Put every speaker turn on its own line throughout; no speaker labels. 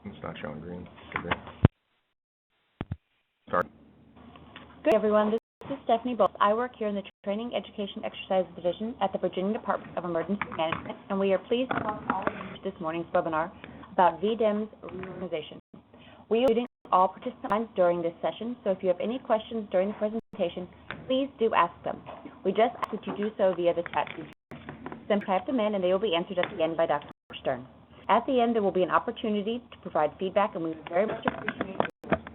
It's not showing green. Sorry.
Good everyone, this is Stephanie Bowles. I work here in the Training, Education, Exercise Division at the Virginia Department of Emergency Management, and we are pleased to welcome all of you to this morning's webinar about VDEM's reorganization. We are muting all participant lines during this session, so if you have any questions during the presentation, please do ask them. We just ask that you do so via the chat feature. Simply type them in and they will be answered at the end by Dr. Stern. At the end, there will be an opportunity to provide feedback, and we would very much appreciate it.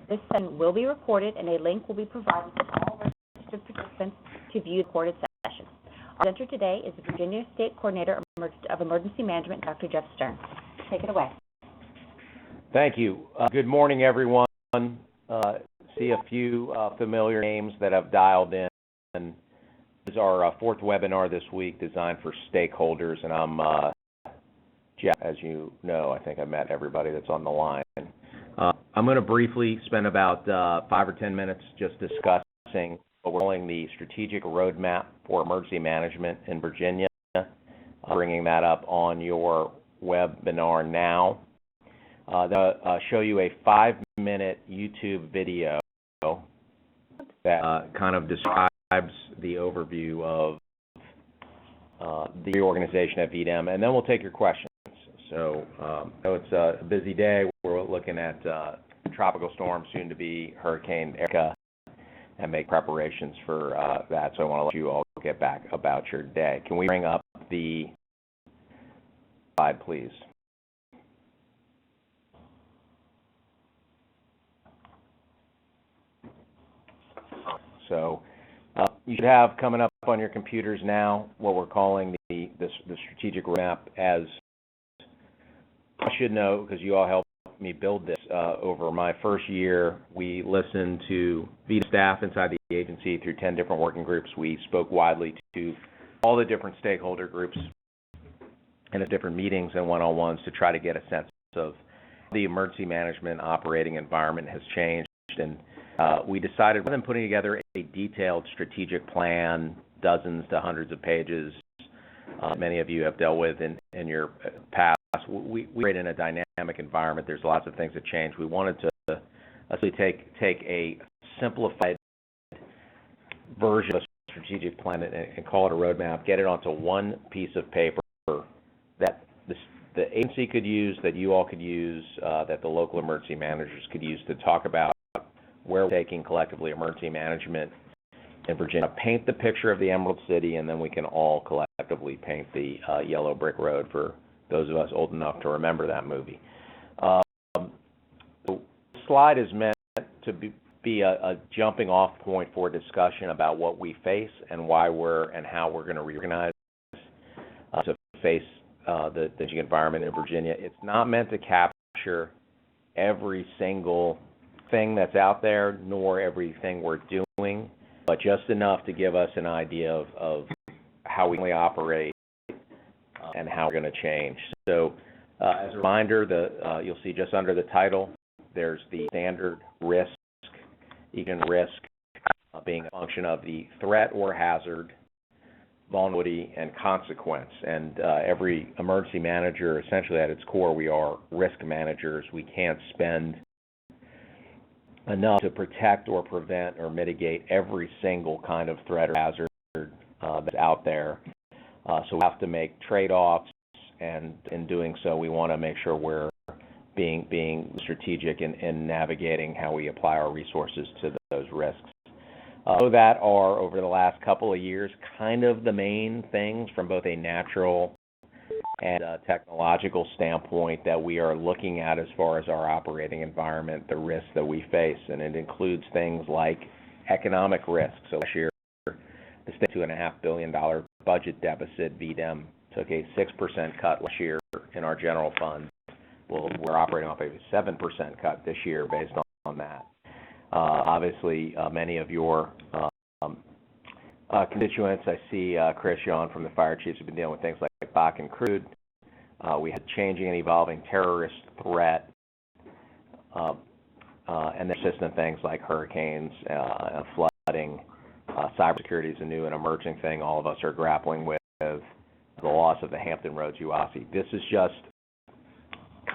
This session will be recorded, and a link will be provided to all registered participants to view the recorded session. Our presenter today is the Virginia State Coordinator of Emergency Management, Dr. Jeff Stern. Take it away.
Thank you. Good morning, everyone. See a few familiar names that have dialed in. This is our fourth webinar this week designed for stakeholders, and I'm Jeff. As you know, I think I met everybody that's on the line. I'm going to briefly spend about 5 or 10 minutes just discussing what we're calling the strategic roadmap for emergency management in Virginia, bringing that up on your webinar now. I'll show you a 5-minute YouTube video that kind of describes the overview of the reorganization at VDEM, and then we'll take your questions. So it's a busy day. We're looking at tropical storm, soon to be Hurricane Erica, and make preparations for that. So I want to let you all get back about your day. Can we bring up the slide, please? So you should have coming up on your computers now what we're calling the strategic roadmap. As I should know, because you all helped me build this over my first year, we listened to VDEM staff inside the agency through 10 different working groups. We spoke widely to all the different stakeholder groups and at different meetings and one-on-ones to try to get a sense of the emergency management operating environment has changed. And we decided, rather than putting together a detailed strategic plan, dozens to hundreds of pages, many of you have dealt with in your past, we operate in a dynamic environment. There's lots of things that change. We wanted to actually take a simplified version of a strategic plan and call it a roadmap, get it onto one piece of paper that the agency could use, that you all could use, that the local emergency managers could use to talk about where we're taking collectively emergency management in Virginia, paint the picture of the Emerald City, and then we can all collectively paint the yellow brick road for those of us old enough to remember that movie. The slide is meant to be a jumping off point for discussion about what we face and why and how we're going to reorganize to face the environment in Virginia. It's not meant to capture every single thing that's out there, nor everything we're doing, but just enough to give us an idea of how we operate and how we're going to change. So as a reminder, you'll see just under the title, there's the standard risk, even risk being a function of the threat or hazard, vulnerability, and consequence. And every emergency manager, essentially at its core, we are risk managers. We can't spend enough to protect or prevent or mitigate every single kind of threat or hazard that's out there. So we have to make trade-offs, and in doing so, we want to make sure we're being strategic in navigating how we apply our resources to those risks. So that are, over the last couple of years, kind of the main things from both a natural and technological standpoint that we are looking at as far as our operating environment, the risks that we face, and it includes things like economic risk. So last year, the state $2.5 billion budget deficit, VDEM took a 6% cut last year in our general fund. Well, we're operating off a 7% cut this year based on that. Obviously, many of your constituents, I see Chris Yawn from the fire chiefs have been dealing with things like Bakken crude. We had changing and evolving terrorist threat, and persistent things like hurricanes, flooding. Cybersecurity is a new and emerging thing all of us are grappling with. The loss of the Hampton Roads UASI. This is just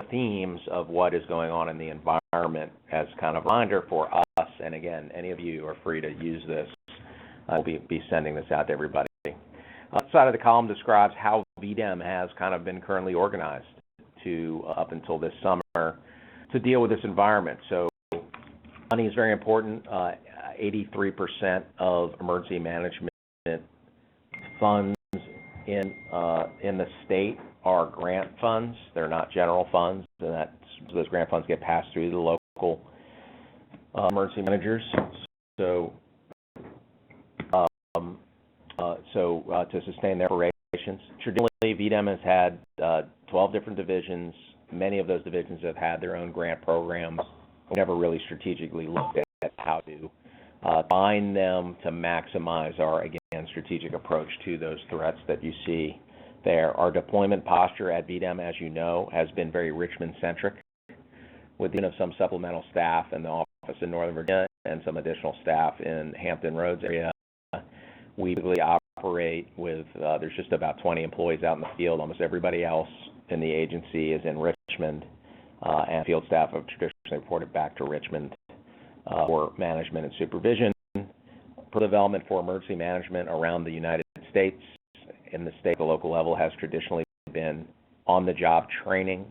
themes of what is going on in the environment as kind of a reminder for us. And again, any of you are free to use this. I'll be sending this out to everybody. The side of the column describes how VDEM has kind of been currently organized to up until this summer to deal with this environment. So money is very important. 83% of emergency management funds in the state are grant funds. They're not general funds, and those grant funds get passed through the local emergency managers. So to sustain their operations. Traditionally, VDEM has had 12 different divisions. Many of those divisions have had their own grant programs. We never really strategically looked at how to bind them to maximize our, again, strategic approach to those threats that you see there. Our deployment posture at VDEM, as you know, has been very Richmond-centric, with the addition of some supplemental staff in the office in Northern Virginia and some additional staff in Hampton Roads area. We typically operate with, there's just about 20 employees out in the field. Almost everybody else in the agency is in Richmond, and field staff have traditionally reported back to Richmond for management and supervision. For development for emergency management around the United States, in the state, the local level has traditionally been on-the-job training.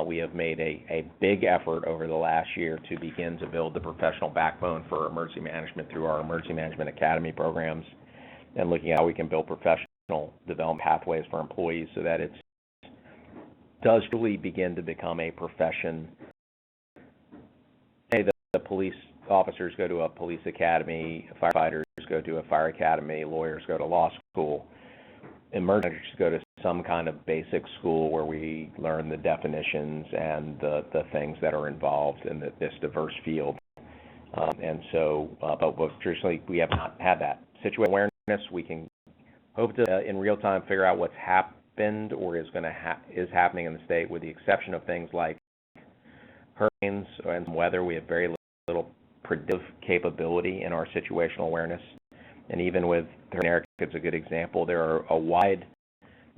We have made a big effort over the last year to begin to build the professional backbone for emergency management through our Emergency Management Academy programs and looking at how we can build professional development pathways for employees so that it does really begin to become a profession. The police officers go to a police academy, firefighters go to a fire academy, lawyers go to law school. Emergency managers go to some kind of basic school where we learn the definitions and the things that are involved in this diverse field. But traditionally we have not had that. Situational awareness, we can hope to, in real time, figure out what's happened or is happening in the state, with the exception of things like hurricanes and weather. We have very little predictive capability in our situational awareness. And even with Hurricane it's a good example. There are a wide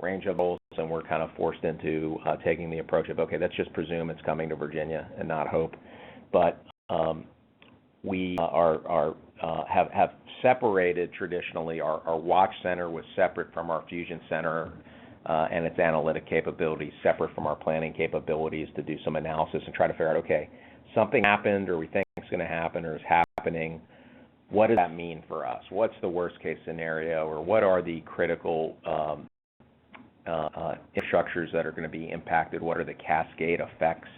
range of goals, and we're kind of forced into taking the approach of, okay, let's just presume it's coming to Virginia and not hope. But we have separated traditionally. Our watch center was separate from our fusion center and its analytic capabilities, separate from our planning capabilities to do some analysis and try to figure out, okay, something happened or we think it's going to happen or is happening. What does that mean for us? What's the worst case scenario, or what are the critical infrastructures that are going to be impacted? What are the cascade effects?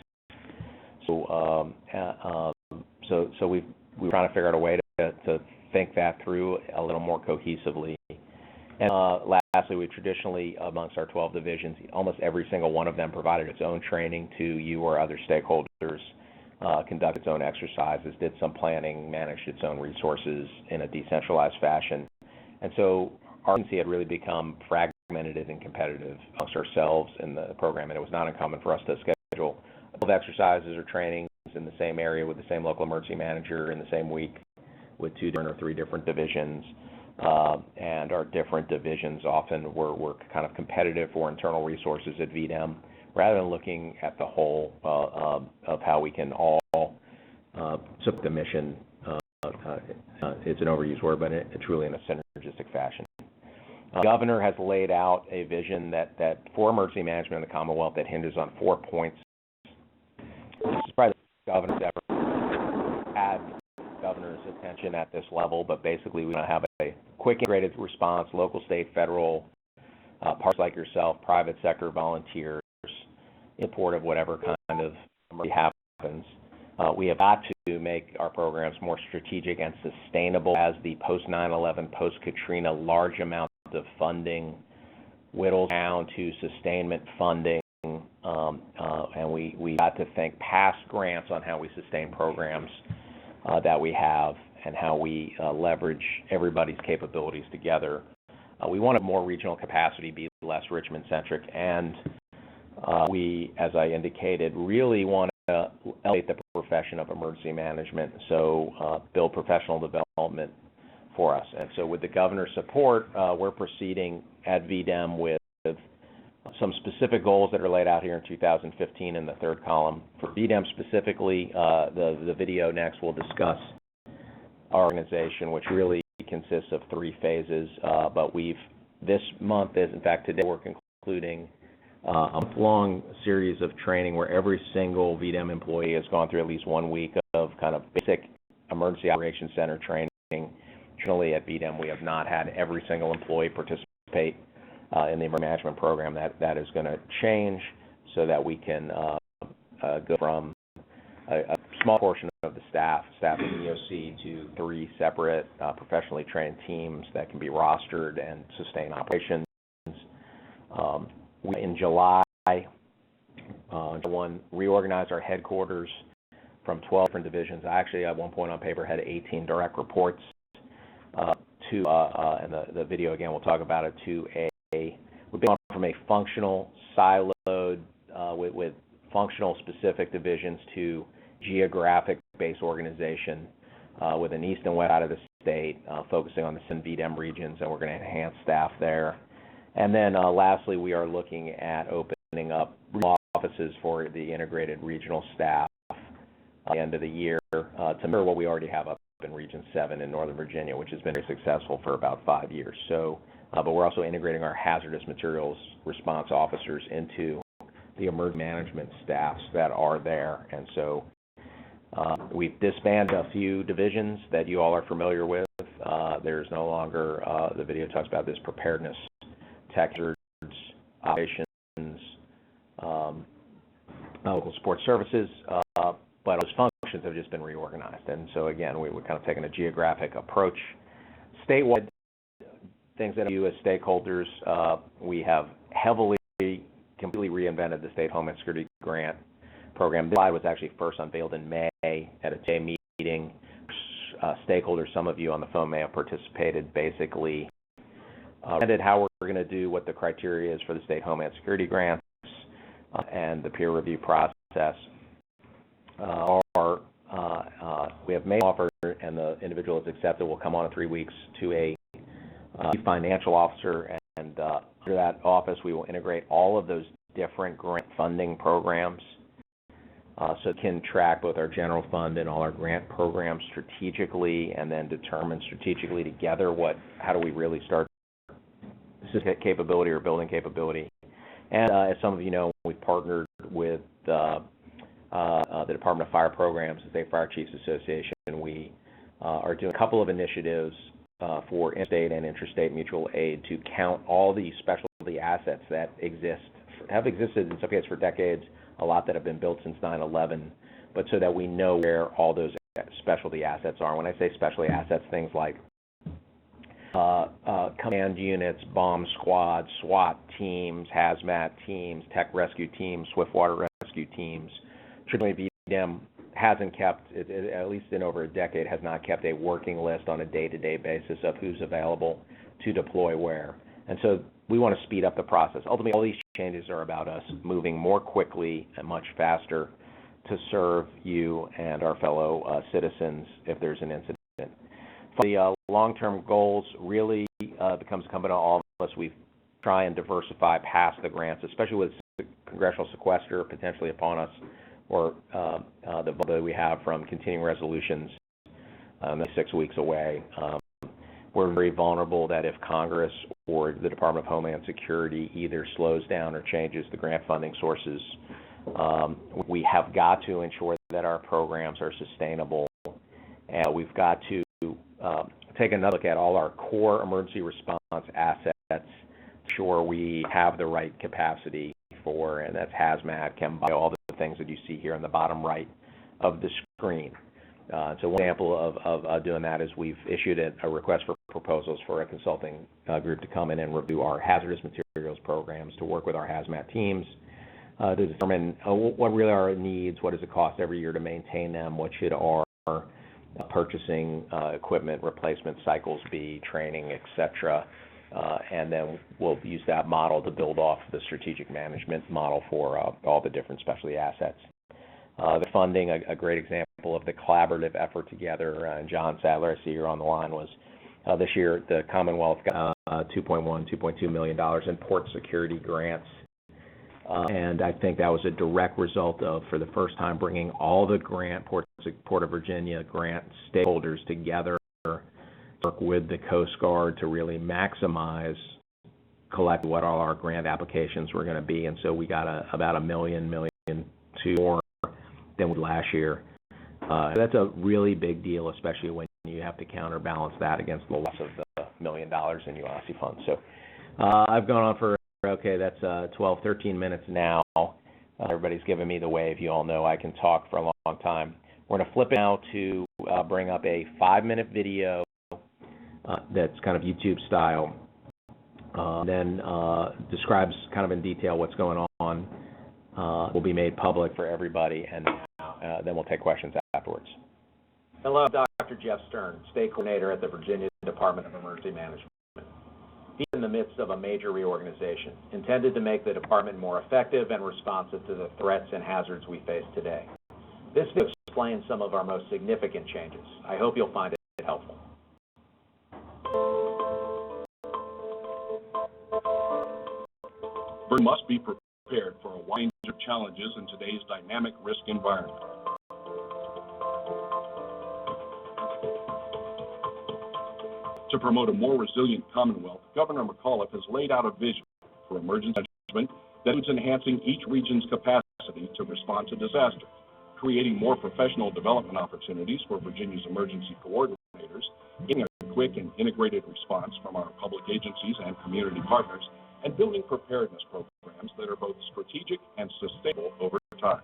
So we're trying to figure out a way to think that through a little more cohesively. And lastly, we traditionally, amongst our 12 divisions, almost every single one of them provided its own training to you or other stakeholders, conducted its own exercises, did some planning, managed its own resources in a decentralized fashion. And so our agency had really become fragmented and competitive amongst ourselves in the program, and it was not uncommon for us to schedule both exercises or trainings in the same area with the same local emergency manager in the same week with 2 different or 3 different divisions. And our different divisions often were kind of competitive for internal resources at VDEM, rather than looking at the whole of how we can all support the mission. It's an overused word, but it's really in a synergistic fashion. The governor has laid out a vision that for emergency management in the Commonwealth that hinges on 4 points. This is probably the governor's ever had governor's attention at this level, but basically we want to have a quick integrated response, local, state, federal, parts like yourself, private sector volunteers, in support of whatever kind of emergency happens. We have got to make our programs more strategic and sustainable as the post-9/11, post-Katrina large amount of funding whittles down to sustainment funding, and we got to think past grants on how we sustain programs that we have and how we leverage everybody's capabilities together. We want a more regional capacity, be less Richmond-centric, and we, as I indicated, really want to elevate the profession of emergency management, so build professional development for us. And so with the governor's support, we're proceeding at VDEM with Some specific goals that are laid out here in 2015 in the third column. For VDEM specifically, the video next will discuss our organization, which really consists of 3 phases, but this month is, in fact, today we're concluding a month-long series of training where every single VDEM employee has gone through at least 1 week of kind of basic emergency operations center training. Traditionally at VDEM, we have not had every single employee participate in the emergency management program. That is going to change so that we can go from a small portion of the staff in the EOC to 3 separate professionally trained teams that can be rostered and sustain operations. We, in July, reorganized our headquarters from 12 different divisions. I actually, at one point on paper, had 18 direct reports and the video, again, we'll talk about it, we've gone from a functional, siloed, with functional specific divisions to geographic-based organization with an east and west side of the state, focusing on the VDEM regions, and we're going to enhance staff there. And then lastly, we are looking at opening up offices for the integrated regional staff at the end of the year to mirror what we already have up in Region 7 in Northern Virginia, which has been very successful for about 5 years. So, but we're also integrating our hazardous materials response officers into the emergency management staffs that are there. And so we've disbanded a few divisions that you all are familiar with. There's no longer, the video talks about this, preparedness, tech, operations, local support services, but those functions have just been reorganized. And so again, we're kind of taking a geographic approach. Statewide, things that you as stakeholders, we have completely reinvented the State Homeland Security Grant Program. This slide was actually first unveiled in May at a day meeting. Stakeholders, some of you on the phone may have participated, basically how we're going to do, what the criteria is for the State Homeland Security Grants, and the peer review process. We have made an offer, and the individual is accepted. Will come on in 3 weeks to a chief financial officer, and under that office, we will integrate all of those different grant funding programs, so it can track both our general fund and all our grant programs strategically, and then determine strategically together how do we really start capability or building capability. And as some of you know, we've partnered with the Department of Fire Programs, the State Fire Chiefs Association. We are doing a couple of initiatives for interstate and interstate mutual aid to count all the specialty assets that have existed in some cases for decades, a lot that have been built since 9/11, but so that we know where all those specialty assets are. When I say specialty assets, things like command units, bomb squads, SWAT teams, hazmat teams, tech rescue teams, swiftwater rescue teams. Traditionally, VDEM hasn't kept, at least in over a decade, has not kept a working list on a day-to-day basis of who's available to deploy where. And so we want to speed up the process. Ultimately, all these changes are about us moving more quickly and much faster to serve you and our fellow citizens if there's an incident. The long-term goals really becomes incumbent on all of us. We try and diversify past the grants, especially with the congressional sequester potentially upon us, or the vote we have from continuing resolutions 6 weeks away. We're very vulnerable that if Congress or the Department of Homeland Security either slows down or changes the grant funding sources, we have got to ensure that our programs are sustainable. And we've got to take another look at all our core emergency response assets, ensure we have the right capacity for, and that's hazmat, chem bio, all the things that you see here on the bottom right of the screen. So one example of doing that is we've issued a request for proposals for a consulting group to come in and review our hazardous materials programs, to work with our hazmat teams to determine what really are our needs, what does it cost every year to maintain them, what should our purchasing equipment replacement cycles be, training, etc. And then we'll use that model to build off the strategic management model for all the different specialty assets. The funding, a great example of the collaborative effort together, and John Sadler, I see you're on the line, was this year the Commonwealth got $2.2 million in port security grants And I think that was a direct result of, for the first time, bringing all the Port of Virginia grant stakeholders together to work with the Coast Guard to really maximize collect what all our grant applications were going to be. And so we got about $1 million more than we last year. That's a really big deal, especially when you have to counterbalance that against the loss of the $1 million in UASI funds. So I've gone on for, that's 12, 13 minutes now. Everybody's giving me the wave. You all know I can talk for a long time. We're going to flip it now to bring up a 5-minute video that's kind of YouTube style. Then describes kind of in detail what's going on. Will be made public for everybody, and then we'll take questions afterwards.
Hello, Dr. Jeff Stern, State Coordinator at the Virginia Department of Emergency Management. He's in the midst of a major reorganization intended to make the department more effective and responsive to the threats and hazards we face today. This video explains some of our most significant changes. I hope you'll find it helpful.
We must be prepared for a wide range of challenges in today's dynamic risk environment. To promote a more resilient Commonwealth, Governor McAuliffe has laid out a vision for emergency management that includes enhancing each region's capacity to respond to disaster, creating more professional development opportunities for Virginia's emergency coordinators, getting a quick and integrated response from our public agencies and community partners, and building preparedness programs that are both strategic and sustainable over time.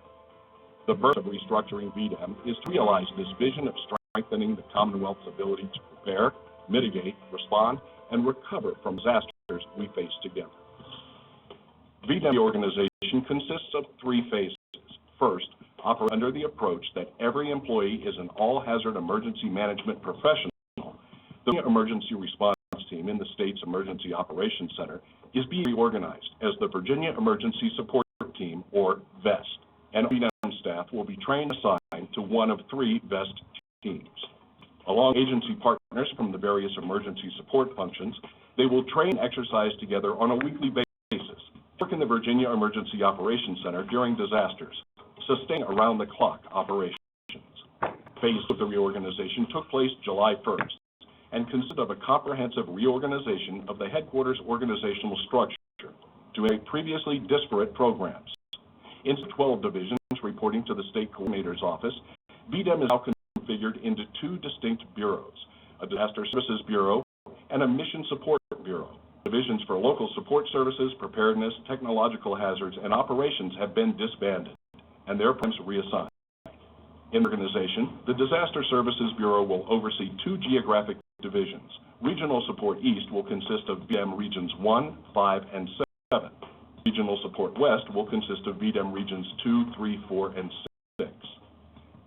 The birth of restructuring VDEM is to realize this vision of strengthening the Commonwealth's ability to prepare, mitigate, respond, and recover from disasters we face together. VDEM reorganization consists of 3 phases. First, operate under the approach that every employee is an all-hazard emergency management professional. The Emergency Response Team in the state's Emergency Operations Center is being reorganized as the Virginia Emergency Support Team, or VEST, and VDEM staff will be trained and assigned to one of 3 VEST teams. Along agency partners from the various emergency support functions, they will train and exercise together on a weekly basis, work in the Virginia Emergency Operations Center during disasters, sustain around-the-clock operations. Phase of the reorganization took place July 1st and consisted of a comprehensive reorganization of the headquarters organizational structure to make previously disparate programs. In 12 divisions reporting to the State Coordinator's Office, VDEM is now configured into 2 distinct bureaus, a Disaster Services Bureau and a Mission Support Bureau. Divisions for local support services, preparedness, technological hazards, and operations have been disbanded, and their programs reassigned. In organization, the Disaster Services Bureau will oversee 2 geographic divisions. Regional Support East will consist of VDEM Regions 1, 5, and 7. Regional Support West will consist of VDEM Regions 2, 3, 4, and 6.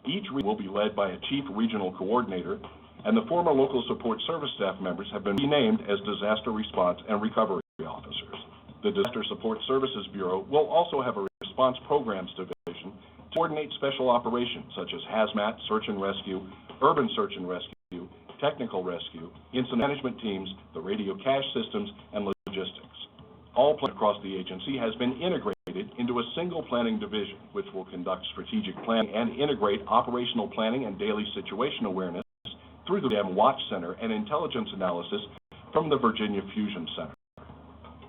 Each region will be led by a Chief Regional Coordinator, and the former local support service staff members have been renamed as Disaster Response and Recovery Officers. The Disaster Support Services Bureau will also have a Response Programs Division to coordinate special operations such as hazmat, search and rescue, urban search and rescue, technical rescue, incident management teams, the radio cache systems, and logistics. All planning across the agency has been integrated into a single planning division, which will conduct strategic planning and integrate operational planning and daily situation awareness through the VDEM Watch Center and intelligence analysis from the Virginia Fusion Center.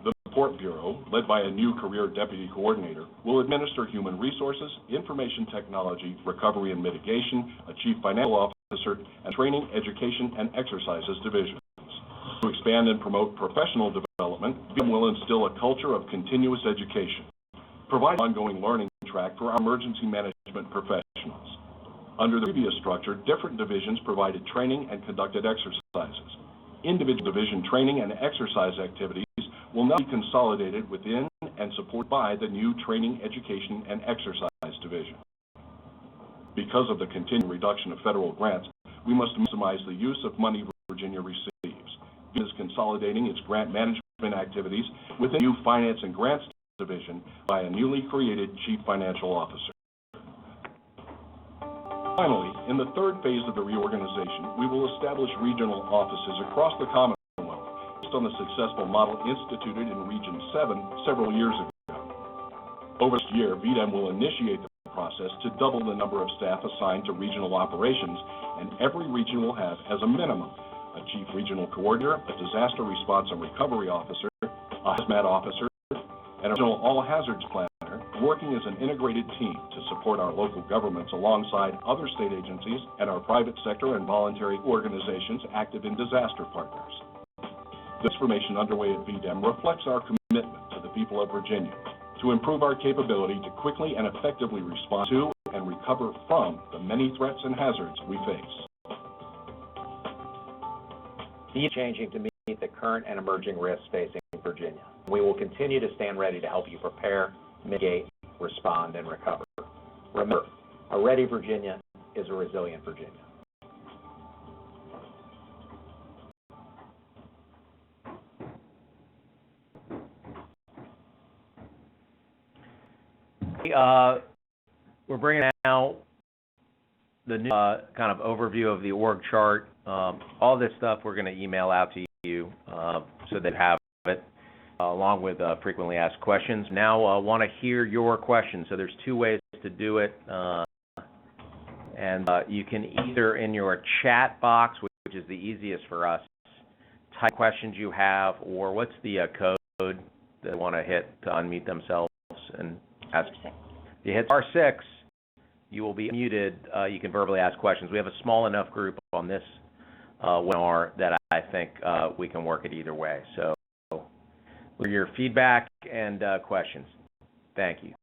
The Support Bureau, led by a new career deputy coordinator, will administer human resources, information technology, recovery and mitigation, a chief financial officer, and training, education, and exercises divisions. To expand and promote professional development, VDEM will instill a culture of continuous education, provide an ongoing learning track for our emergency management professionals. Under the previous structure, different divisions provided training and conducted exercises. Individual division training and exercise activities will now be consolidated within and supported by the new Training, Education, and Exercise Division. Because of the continuing reduction of federal grants, we must maximize the use of money Virginia receives. VDEM is consolidating its grant management activities within the new Finance and Grants Division by a newly created Chief Financial Officer. Finally, in the 3rd phase of the reorganization, we will establish regional offices across the Commonwealth based on the successful model instituted in Region 7 several years ago. Over this year, VDEM will initiate the process to double the number of staff assigned to regional operations, and every region will have, as a minimum, a chief regional coordinator, a disaster response and recovery officer, a hazmat officer, and a regional all hazards planner, working as an integrated team to support our local governments alongside other state agencies and our private sector and voluntary organizations active in disaster partners. The transformation underway at VDEM reflects our commitment to the people of Virginia to improve our capability to quickly and effectively respond to and recover from the many threats and hazards we face.
VDEM is changing to meet the current and emerging risks facing Virginia. We will continue to stand ready to help you prepare, mitigate, respond, and recover. Remember, a ready Virginia is a resilient Virginia.
We're bringing out the new kind of overview of the org chart. All this stuff we're going to email out to you so that you have it, along with frequently asked questions. Now I want to hear your questions. So there's two ways to do it. And you can either in your chat box, which is the easiest for us, type questions you have, or what's the code that they want to hit to unmute themselves and ask. If you hit *6, you will be muted. You can verbally ask questions. We have a small enough group on this webinar that I think we can work it either way. So for your feedback and questions. Thank you.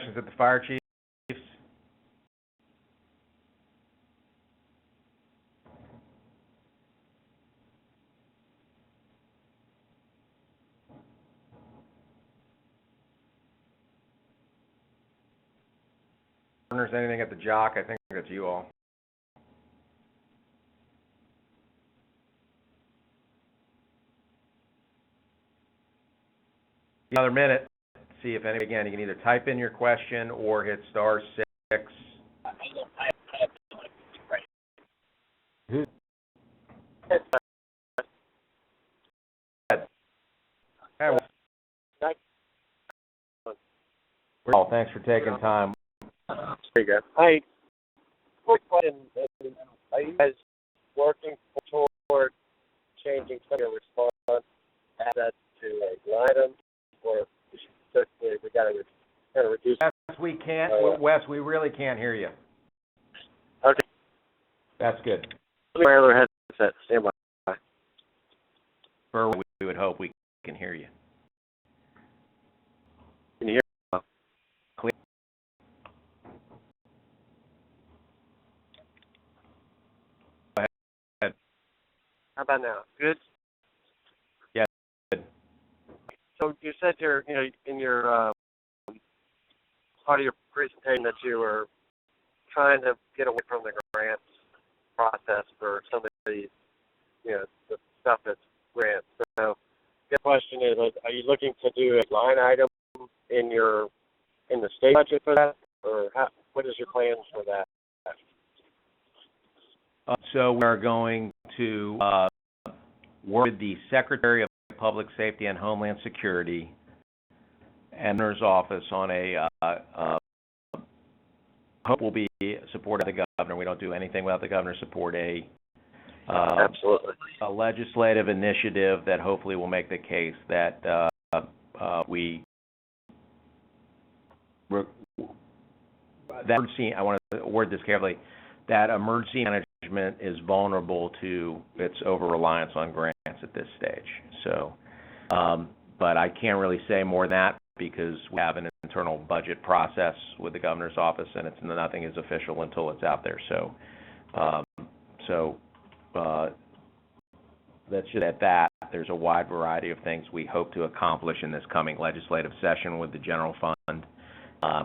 Is it the fire chiefs? If there's anything at the jock, I think it's you all. Another minute. See if any, again, you can either type in your question or hit *6. Who? Well, thanks for taking time.
There you go. Hi. Quick question. Are you guys working toward changing some of your response assets to a line item, or we got to kind of reduce?
Wes, we can't. Wes, we really can't hear you.
Okay.
That's good.
My other headset. Stand by.
We would hope we can hear you.
Can you hear?
Clear. Go ahead.
How about now? Good.
Yeah. Good.
So you said in your part of your presentation that you were trying to get away from the grants process for some of the the stuff that's grants. So the question is, are you looking to do a line item in the state budget for that, or what is your plans for that?
So we are going to work with the Secretary of Public Safety and Homeland Security and the Governor's office on a hope will be supported by the governor. We don't do anything without the governor's support.
Absolutely.
A legislative initiative that hopefully will make the case that that emergency, I want to word this carefully, that emergency management is vulnerable to its over-reliance on grants at this stage. So, but I can't really say more than that because we have an internal budget process with the governor's office, and nothing is official until it's out there. So, that's just at that. There's a wide variety of things we hope to accomplish in this coming legislative session with the general fund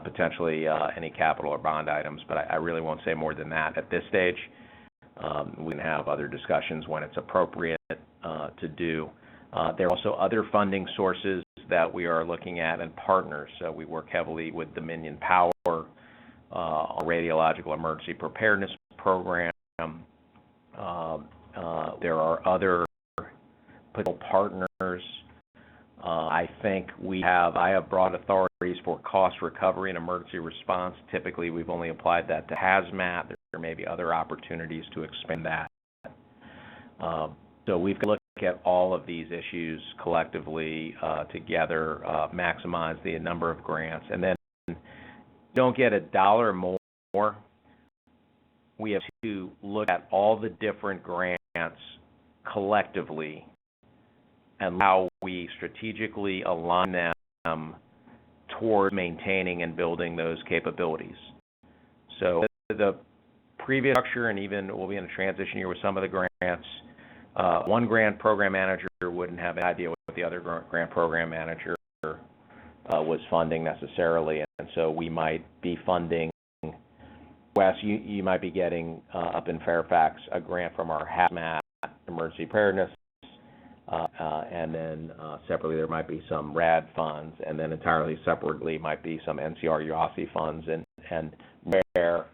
potentially any capital or bond items, but I really won't say more than that at this stage. We can have other discussions when it's appropriate to do. There are also other funding sources that we are looking at and partners. So we work heavily with Dominion Power, a radiological emergency preparedness program. There are other potential partners. I think I have broad authorities for cost recovery and emergency response. Typically, we've only applied that to hazmat. There may be other opportunities to expand that. So we've got to look at all of these issues collectively together, maximize the number of grants, and then don't get a dollar more. We have to look at all the different grants collectively and how we strategically align them toward maintaining and building those capabilities. So the previous structure, and even we'll be in a transition year with some of the grants, one grant program manager wouldn't have an idea what the other grant program manager was funding necessarily, and so we might be funding, Wes, you might be getting up in Fairfax a grant from our hazmat emergency preparedness, and then separately there might be some RAD funds, and then entirely separately might be some NCR UASI funds, and where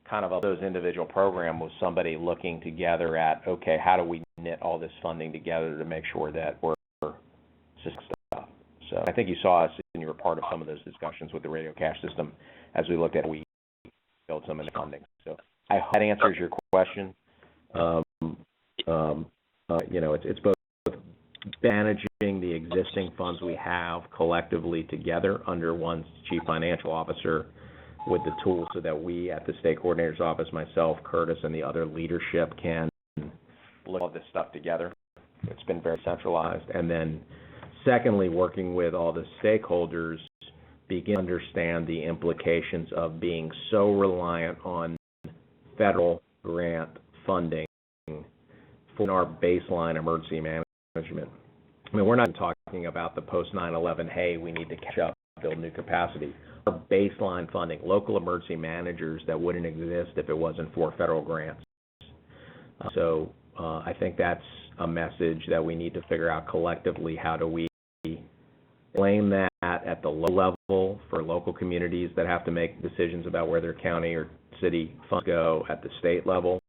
kind of those individual programs was somebody looking together at, okay, how do we knit all this funding together to make sure that we're stuff. So I think you saw us and you were part of some of those discussions with the radio cash system as we looked at how we build some of the funding. So I hope that answers your question. It's both managing the existing funds we have collectively together under one chief financial officer with the tools so that we at the state coordinator's office, myself, Curtis, and the other leadership can look at all this stuff together. It's been very centralized. And then secondly, working with all the stakeholders, begin to understand the implications of being so reliant on federal grant funding for our baseline emergency management. I mean, we're not talking about the post 9/11, hey, we need to catch up, build new capacity. Our baseline funding, local emergency managers that wouldn't exist if it wasn't for federal grants. So I think that's a message that we need to figure out collectively. How do we blame that at the low level for local communities that have to make decisions about where their county or city funds go at the state level,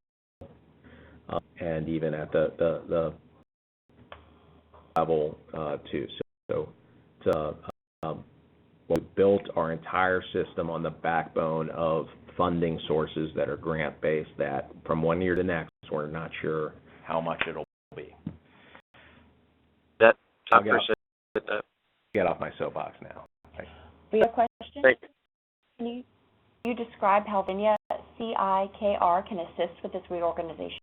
and even at the level too. So we built our entire system on the backbone of funding sources that are grant-based that from one year to next, we're not sure how much it'll be.
I appreciate that.
Get off my soapbox now. Thanks.
We have a question.
Thank you.
Can you describe how Virginia CIKR can assist with this reorganization?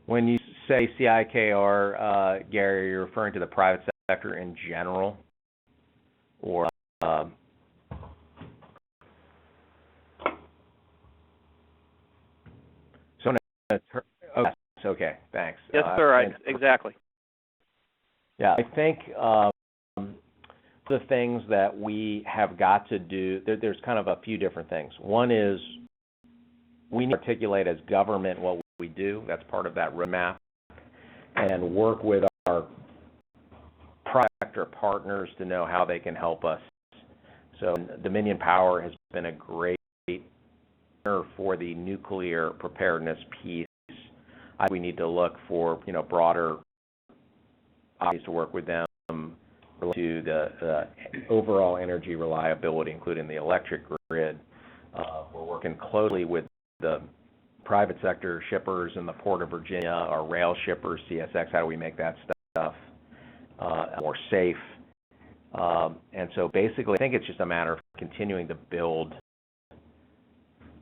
When you say CIKR, Gary, you're referring to the private sector in general, or okay, thanks.
Yes, sir. Exactly.
Yeah, I think the things that we have got to do, there's kind of a few different things. One is we need to articulate as government what we do. That's part of that roadmap, and work with our private sector partners to know how they can help us. So Dominion Power has been a great partner for the nuclear preparedness piece. I think we need to look for broader opportunities to work with them related to the overall energy reliability, including the electric grid. We're working closely with the private sector shippers in the Port of Virginia, our rail shippers, CSX. How do we make that stuff more safe? And so basically, I think it's just a matter of continuing to build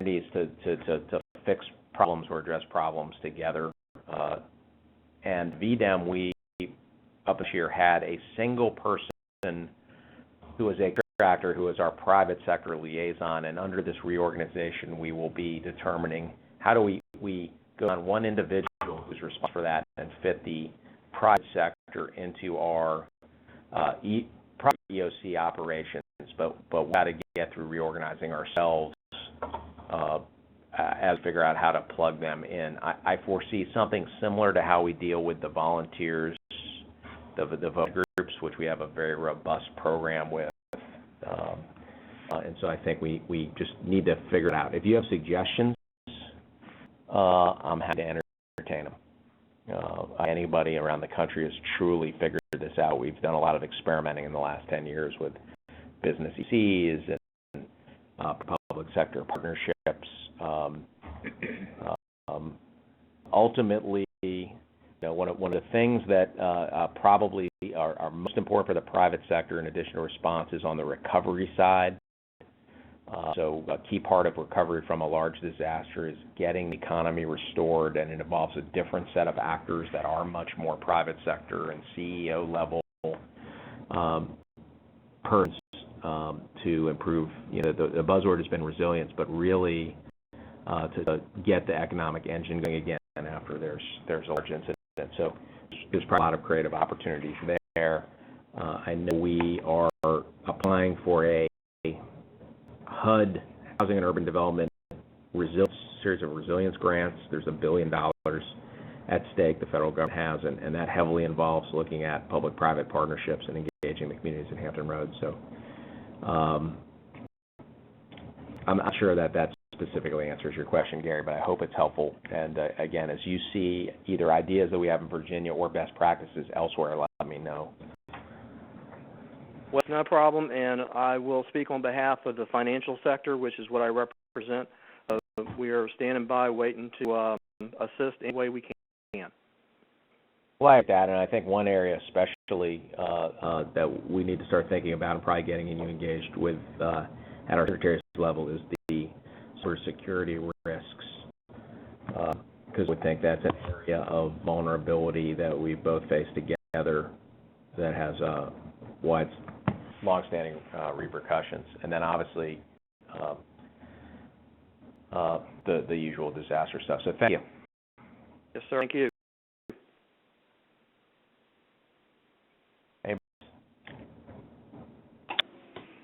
these to fix problems or address problems together. And VDEM, we up this year had a single person who was a contractor who is our private sector liaison, and under this reorganization, we will be determining how do we go on one individual who's responsible for that and fit the private sector into our private EOC operations, but we got to get through reorganizing ourselves as we figure out how to plug them in. I foresee something similar to how we deal with the volunteers, the voting groups, which we have a very robust program with. And so I think we just need to figure it out. If you have suggestions, I'm happy to entertain them. Anybody around the country has truly figured this out. We've done a lot of experimenting in the last 10 years with business ECs and public sector partnerships. Ultimately, one of the things that probably are most important for the private sector in addition to response is on the recovery side. So a key part of recovery from a large disaster is getting the economy restored, and it involves a different set of actors that are much more private sector and CEO level persons to improve. The buzzword has been resilience, but really to get the economic engine going again after there's a large incident. So there's probably a lot of creative opportunities there. I know we are applying for a HUD, Housing and Urban Development series of resilience grants. There's $1 billion at stake the federal government has, and that heavily involves looking at public-private partnerships and engaging the communities in Hampton Roads. So I'm not sure that specifically answers your question, Gary, but I hope it's helpful. And again, as you see either ideas that we have in Virginia or best practices elsewhere, let me know.
Well, no problem, and I will speak on behalf of the financial sector, which is what I represent. We are standing by, waiting to assist any way we can.
Like that, and I think one area especially that we need to start thinking about and probably getting you engaged with at our secretary's level is the security risks, because we think that's an area of vulnerability that we both face together that has long-standing repercussions, and then obviously the usual disaster stuff. So thank you.
Yes, sir. Thank you.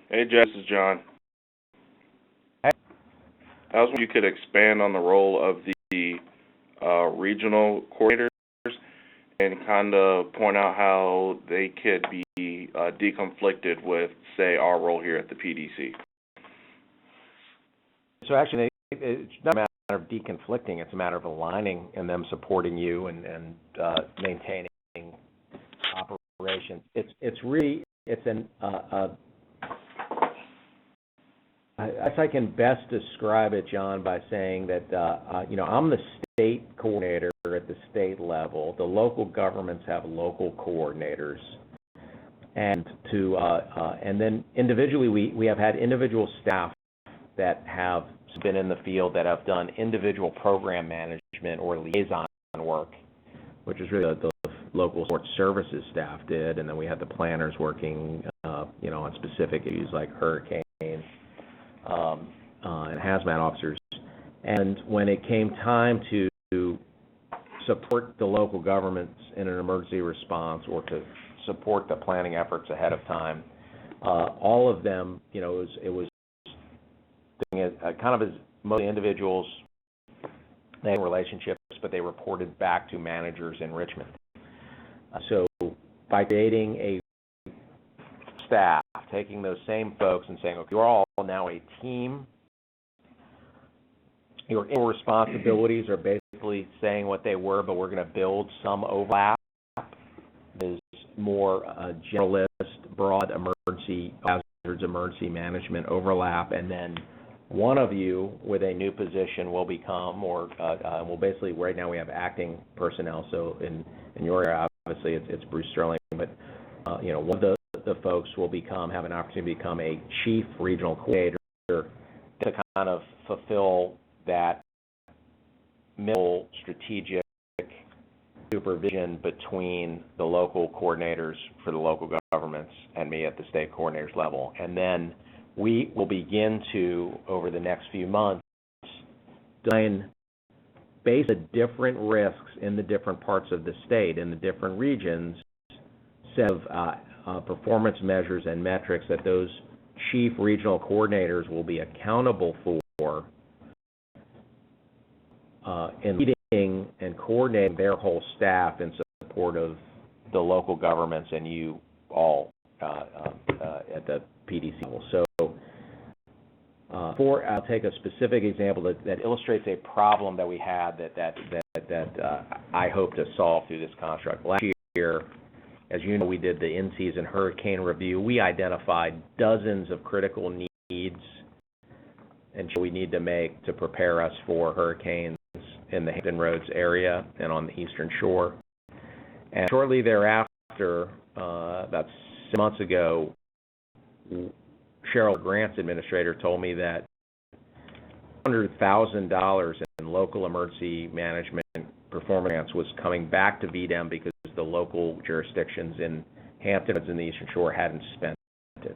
Hey, Jess, this is John.
Hey.
I was wondering if you could expand on the role of the regional coordinators and kind of point out how they could be deconflicted with, say, our role here at the PDC.
So actually, it's not a matter of deconflicting. It's a matter of aligning and them supporting you and maintaining operations. I guess I can best describe it, John, by saying that I'm the state coordinator at the state level. The local governments have local coordinators, and then individually we have had individual staff that have been in the field that have done individual program management or liaison work, which is really the local support services staff did, and then we had the planners working on specific issues like hurricanes. And hazmat officers. And when it came time to support the local governments in an emergency response or to support the planning efforts ahead of time, all of them, it was doing it kind of as mostly individuals. They had relationships, but they reported back to managers in Richmond. So by creating a staff, taking those same folks and saying, okay, you're all now a team. Your responsibilities are basically saying what they were, but we're going to build some overlap. There's more generalist, broad emergency hazards, emergency management overlap, and then one of you with a new position will become, will basically, right now we have acting personnel, so in your area, obviously it's Bruce Sterling, but one of the folks will have an opportunity to become a chief regional coordinator to kind of fulfill that middle strategic supervision between the local coordinators for the local governments and me at the state coordinators level. And then we will begin to, over the next few months, design based on different risks in the different parts of the state, in the different regions, set of performance measures and metrics that those chief regional coordinators will be accountable for in leading and coordinating their whole staff in support of the local governments and you all at the PDC level. So I'll take a specific example that illustrates a problem that we had that I hope to solve through this construct. Last year, as you know, we did the in-season hurricane review. We identified dozens of critical needs and we need to make to prepare us for hurricanes in the Hampton Roads area and on the Eastern Shore. And shortly thereafter, about 6 months ago, Cheryl Grant's administrator told me that $100,000 in local emergency management performance grants was coming back to VDEM because the local jurisdictions in Hampton and the Eastern Shore hadn't spent it.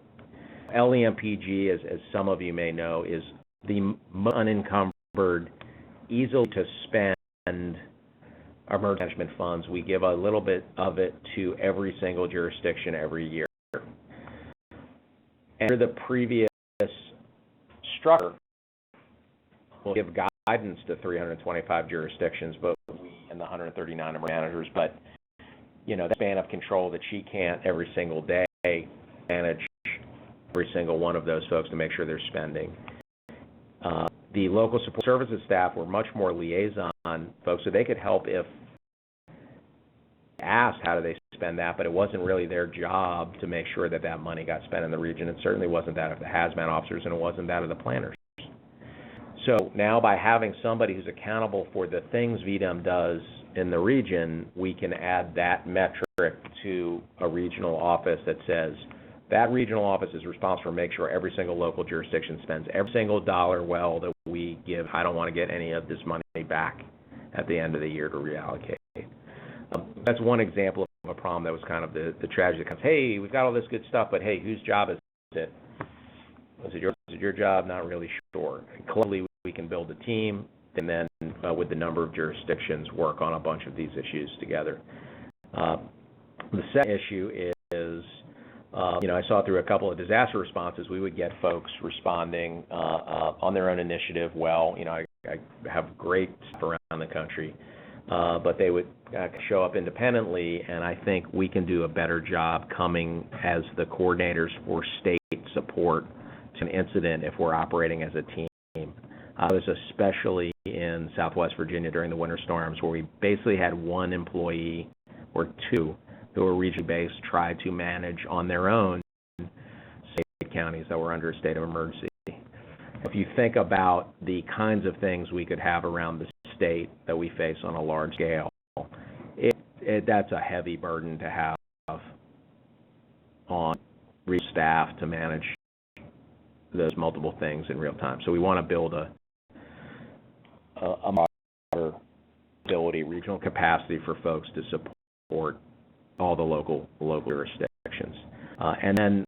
LEMPG, as some of you may know, is the most unencumbered, easily to spend emergency management funds. We give a little bit of it to every single jurisdiction every year. And under the previous structure, we'll give guidance to 325 jurisdictions, but we and the 139 managers, but that span of control that she can't every single day manage every single one of those folks to make sure they're spending. The local support services staff were much more liaison folks, so they could help if asked how do they spend that, but it wasn't really their job to make sure that that money got spent in the region. It certainly wasn't that of the hazmat officers, and it wasn't that of the planners. So now by having somebody who's accountable for the things VDEM does in the region, we can add that metric to a regional office that says that regional office is responsible for making sure every single local jurisdiction spends every single dollar well that we give. I don't want to get any of this money back at the end of the year to reallocate. That's one example of a problem that was kind of the tragedy that comes, hey, we've got all this good stuff, but hey, whose job is it? Is it your job? Not really sure. And clearly, we can build a team and then with the number of jurisdictions work on a bunch of these issues together. The second issue is, I saw through a couple of disaster responses, we would get folks responding on their own initiative well. I have great staff around the country, but they would show up independently, and I think we can do a better job coming as the coordinators for state support to an incident if we're operating as a team. I was especially in Southwest Virginia during the winter storms where we basically had one employee or two who were regionally based try to manage on their own state counties that were under a state of emergency. If you think about the kinds of things we could have around the state that we face on a large scale, that's a heavy burden to have on staff to manage those multiple things in real time. So we want to build a broader ability, regional capacity for folks to support all the local jurisdictions. And then,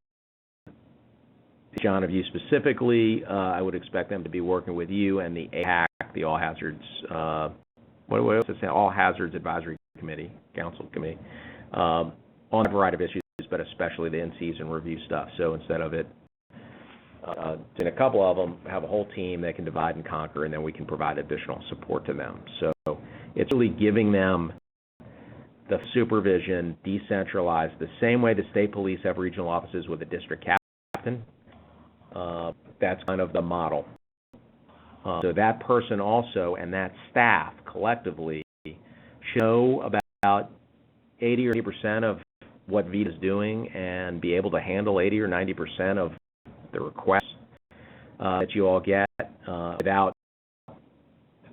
John, of you specifically, I would expect them to be working with you and the AHAC, the All Hazards, what else is it? All Hazards Advisory Committee, Council Committee, on a variety of issues, but especially the in-season review stuff. So instead of it, in a couple of them, have a whole team they can divide and conquer, and then we can provide additional support to them. So it's really giving them the supervision, decentralized, the same way the state police have regional offices with a district captain. That's kind of the model. So that person also and that staff collectively should know about 80 or 90% of what VEDA is doing and be able to handle 80 or 90% of the requests that you all get without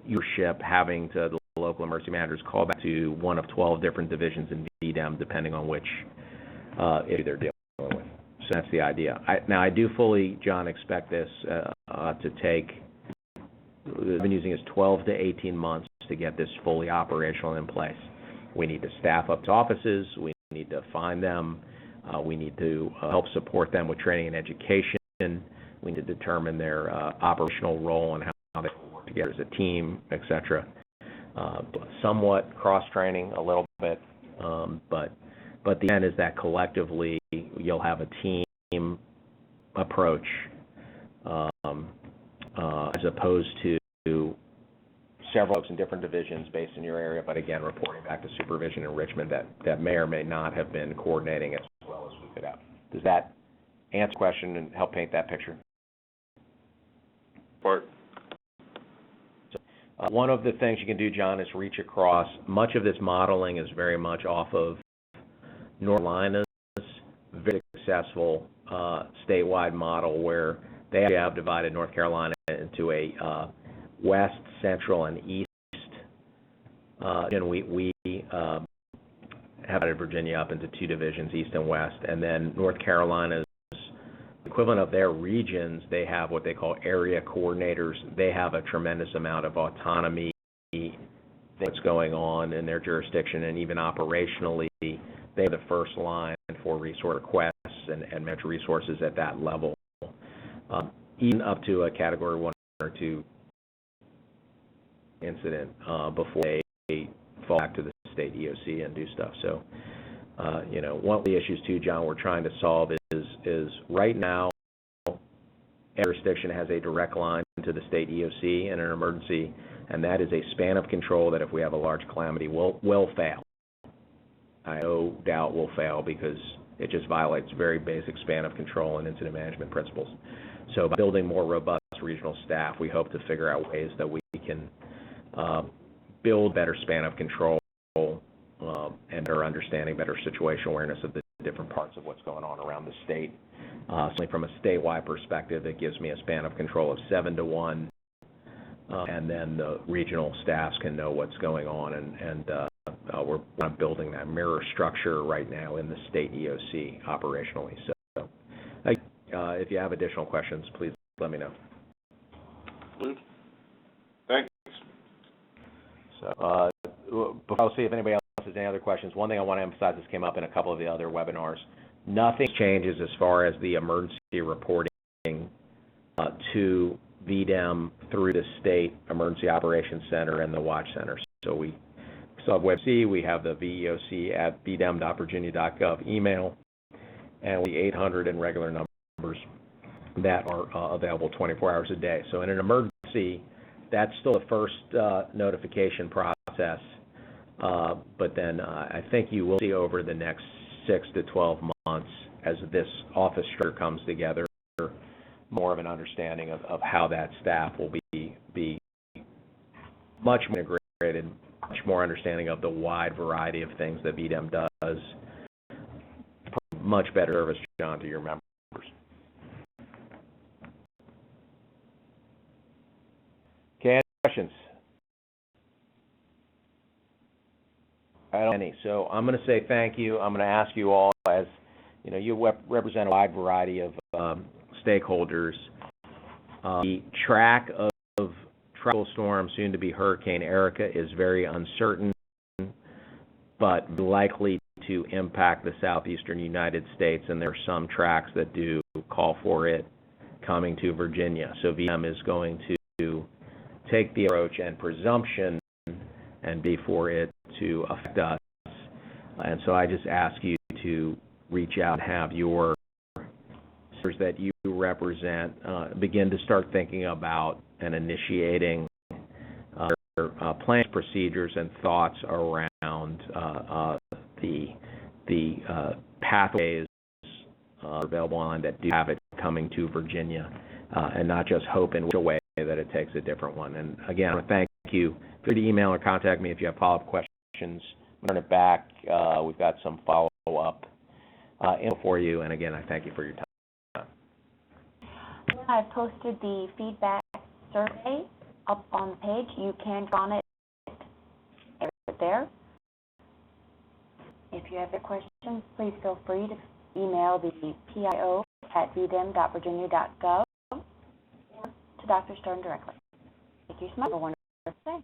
your ship having to, the local emergency managers, call back to one of 12 different divisions in VDEM depending on which issue they're dealing with. So that's the idea. Now, I do fully, John, expect this to take, I've been using is 12 to 18 months to get this fully operational in place. We need to staff up to offices. We need to find them. We need to help support them with training and education. We need to determine their operational role and how they work together as a team, et cetera. Somewhat cross-training a little bit, but the end is that collectively you'll have a team approach as opposed to several folks in different divisions based in your area, but again, reporting back to supervision in Richmond that may or may not have been coordinating as well as we could have. Does that answer the question and help paint that picture?
Bart?
One of the things you can do, John, is reach across. Much of this modeling is very much off of North Carolina's very successful statewide model where they have divided North Carolina into a west, central, and east. And we have divided Virginia up into two divisions, east and west. And then North Carolina's equivalent of their regions, they have what they call area coordinators. They have a tremendous amount of autonomy, what's going on in their jurisdiction, and even operationally, they have the first line for resource requests and manage resources at that level, even up to a Category 1 or 2 incident before they fall back to the state EOC and do stuff. So, one of the issues too, John, we're trying to solve is right now, every jurisdiction has a direct line to the state EOC in an emergency, and that is a span of control that if we have a large calamity will fail. I no doubt will fail because it just violates very basic span of control and incident management principles. So by building more robust regional staff, we hope to figure out ways that we can build better span of control and better understanding, better situation awareness of the different parts of what's going on around the state. Certainly from a statewide perspective, it gives me a span of control of 7 to 1, and then the regional staffs can know what's going on, and we're building that mirror structure right now in the state EOC operationally. So if you have additional questions, please let me know.
Thanks.
So before I'll see if anybody else has any other questions, one thing I want to emphasize, this came up in a couple of the other webinars, nothing changes as far as the emergency reporting to VDEM through the State Emergency Operations Center and the Watch Center. So we have WebC, we have the VEOC@vdem.virginia.gov email, and the 800 and regular numbers that are available 24 hours a day. So in an emergency, that's still the first notification process, but then I think you will see over the next 6 to 12 months as this office structure comes together, more of an understanding of how that staff will be much more integrated, much more understanding of the wide variety of things that VDEM does. Much better service, John, to your members. Okay, any questions? I don't have any. So I'm going to say thank you. I'm going to ask you all, as you represent a wide variety of stakeholders. The track of tropical storm, soon to be Hurricane Erica, is very uncertain, but likely to impact the southeastern United States, and there are some tracks that do call for it coming to Virginia. So VDEM is going to take the approach and presumption and be for it to affect us. And so I just ask you to reach out and have your that you represent begin to start thinking about and initiating plans, procedures, and thoughts around the pathways available on that do have it coming to Virginia, and not just hope in a way that it takes a different one. And again, I want to thank you. Feel free to email or contact me if you have follow-up questions. Turn it back. We've got some follow-up info for you, and again, I thank you for your time.
I've posted the feedback survey up on the page. You can click on it there. If you have any questions, please feel free to email the PIO@vdem.virginia.gov or to Dr. Stern directly. Thank you so much. Have a wonderful day.